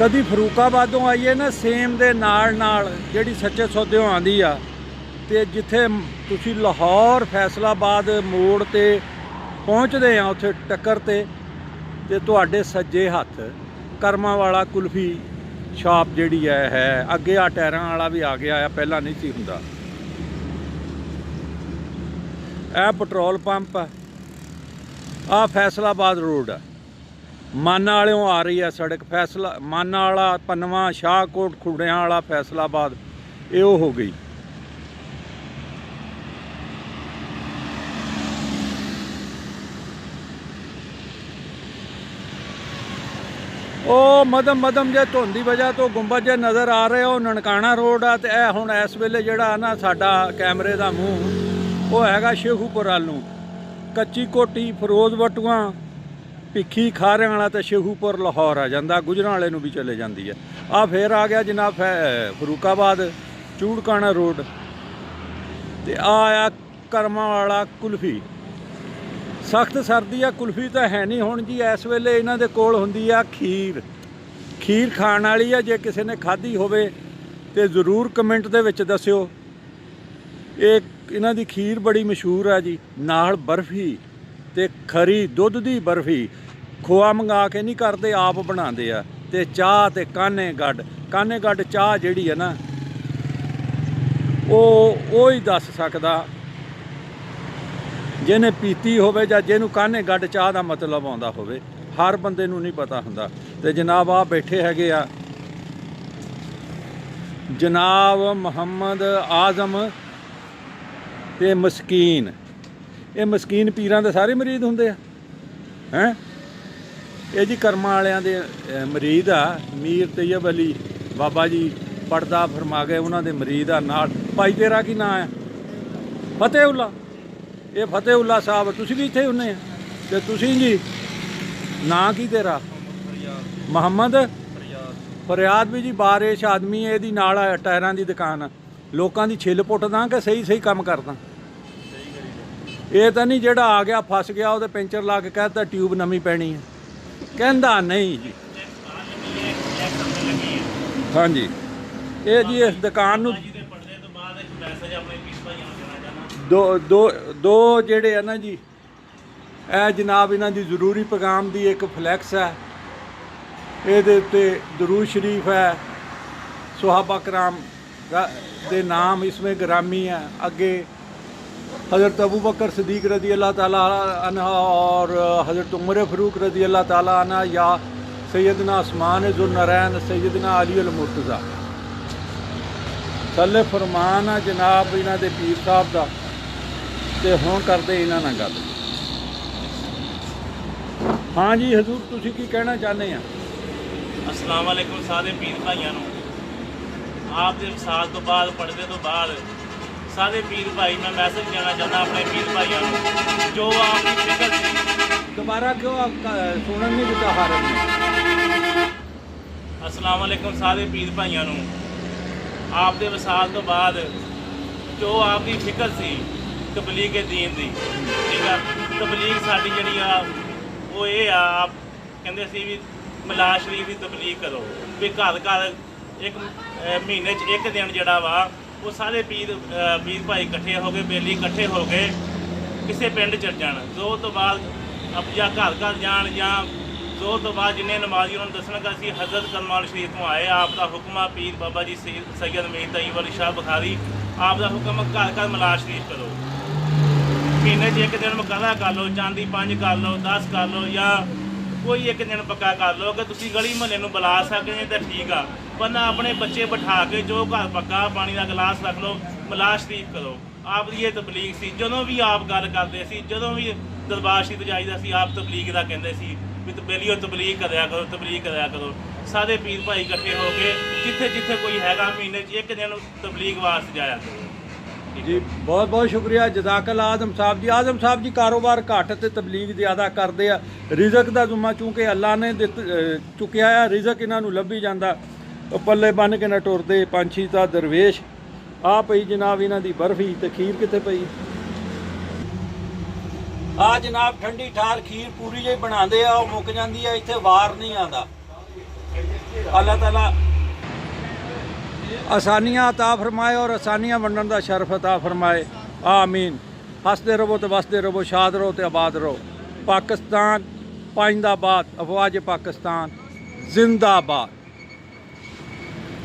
कभी फरूकाबादों आइए ना सेम दे नाल जिहड़ी सच्चे सौदेओं आंदी आ ते जिथे तुसी लाहौर फैसलाबाद मोड़ ते पहुँचते हैं उत्थे टक्कर ते तुहाडे सज्जे हत्थ करमां वाला कुल्फी शॉप जिहड़ी है अगे आ टायरां वाला भी आ गया है, पहला नहीं सी हुंदा। यह पेट्रोल पंप आ फैसलाबाद रोड है, माना वालों आ रही है सड़क फैसला माना वाला पनवा शाहकोट खुड़िया वाला फैसलाबाद ये हो गई। ओ मदम जे धुंध की वजह तो गुंबद जे नज़र आ रहे हो ननकाना रोड आ। तो यह हुण इस वेले जिहड़ा ना साडा कैमरे का मूँह वो हैगा शेखूपुर वाल नूं, कच्ची कोटी फिरोज बटुआ भिखी खारियां वाला तो शेखूपुर लाहौर आ जाता, गुजरां वाले नूं भी चले जाती है। आ फिर आ गया जनाब फरूकाबाद चूड़काना रोड ते आया करमां वाला कुल्फी। सख्त सर्दी है, कुल्फी तो है नहीं हुण जी इस वेले इन्हां दे कोल हुंदी आ खीर खाण वाली है। जे किसी ने खाधी होवे ते ज़रूर कमेंट दे विच दस्सिओ। इन्हां दी खीर बड़ी मशहूर है जी, नाल बर्फी ते खरी दुध दी बर्फी, खोआ मंगा के नहीं करते आप बनाते आ ते चाह ते काने गड्ड चाह जिहड़ी है ना वो ही दस सकदा जिन्हें पीती होवे जां जिन्हूं काने गड्ड चाह का मतलब आउंदा होवे, हर बंदे नूं नहीं पता हुंदा। ते जनाब आ बैठे हैगे आ जनाब मुहम्मद आज़म ते मस्कीन। ये मस्कीन पीरां दे सारे मरीद हुंदे हैं। ये जी करमां वालियां दे मरीद आ, मीर तैयब अली बाबा जी पड़दा फरमा गए उन्हां दे मरीद आ। नाल भाई तेरा की नाम है? फतेहुल्ला। ये फतेहुल्ला साहब तुसीं भी इत्थे हुंदे ते तुसीं जी नां की तेरा? मुहम्मद फरियाद भी जी बारिश आदमी है। इहदी नाल टायरां दी दुकान, लोकां दी छिल पुट्टदा कि सही काम करदा? ये तो नहीं जेड़ा आ गया फस गया वो पेंचर ला के कहता ट्यूब नवी पैनी है, कहता नहीं जी। हाँ जी ये जी इस दुकान नूं दो जेड़े है ना जी ए जनाब इन्हां दी ज़रूरी पैगाम दी एक फ्लैक्स है, ये उत्ते दरूद शरीफ है, सुहाबा कराम दे नाम इसमें ग्रामी है। अगे हज़रत अबू बकर सदीक रज़ी अल्लाह ताला अन्हा और हज़रत उमर फ़ारूक रज़ी अल्लाह ताला अन्हा या सैयदना उस्मान ज़ुन्नरैन सैयदना अली अल मुर्तज़ा थल्ले फरमान आ जनाब इन्हां दे पीर साहब दा। ते हुण करदे इन्हां नाल गल। हाँ जी हजूर तुसीं की कहना चाहते हैं? अस्सलाम वालेकुम सारे पीर भाइयों नूं। आप दे साल तो बाद पढ़ने तो बाद सारे पीर भाई मैं मैसेज देना चाहता अपने पीर भाइयों को जो आपकी फिक्र थी। दोबारा क्यों सुनन नहीं देता हारन में? अस्सलाम वालेकुम सारे पीर भाइयों को आप दे वसाल तो बाद जो आपकी फिक्र सी तबलीग दीन दी, ठीक है। तबलीग साडी जिहड़ी आ वो ये आप कहंदे सी भी मिलाद शरीफ की तबलीग करो भी घर एक महीने एक दिन जिहड़ा वा वो सारे पीर भाई इकट्ठे हो गए, बेली इकट्ठे हो गए किसी पिंड चल जान। जो तो बाद अब या घर जान या जो तो बाद जिन्हें नमाजी उन्होंने दसना कि असी हज़रत करमाल शरीफ तो आए, आपका हुक्म पीर बाबा जी सैयद मीर तईयब अली शाह बुखारी आपका हुक्म घर मिलाद शरीफ करो। महीने एक दिन मुकादा कर लो, चांदी 5 कर लो, 10 कर लो या कोई एक दिन पक्का कर लो कि तुम गली महल्ले में बुला सकें तो ठीक आ, वरना अपने बच्चे बिठा के जो घर पक्का पानी का गिलास रख लो मिलाद शरीफ करो। आप ये तबलीग सी जो भी आप गल करते सी, जो भी दरबार शरीफ जाइदा सी आप तबलीग का कहते सी भी बेलियो तबलीग कराया करो, तबलीग कराया करो। सारे पीर भाई इकट्ठे हो के जिथे जिथे कोई हैगा महीने एक दिन तबलीग वास्ते जाया करो। जी बहुत बहुत शुक्रिया जज़ाकल्लाह आज़म साहब जी। आज़म साहब जी कारोबार घट ते तबलीग ज़्यादा करते हैं। रिजक का जुम्मा चूँकि अल्लाह ने चुकिया है, रिजक इन्हों लभी जाता, पल्ले बन के ना टुरते पंछी ता दरवेश। आ पई जनाब इन्हां दी बर्फी ते खीर कित्थे पई? आ जनाब ठंडी ठार खीर पूरी जी बनाते मुक जाती है, इत्थे वार नहीं आता। अल्लाह ताला आसानियाँ अता फरमाए और आसानियाँ वंडन का शरफ अता फरमाए। आमीन। हसते रहो तो वसते रहो, शाद रहो तो आबाद रहो। पाकिस्तान पाइंदाबाद, अफवाज पाकिस्तान जिंदाबाद।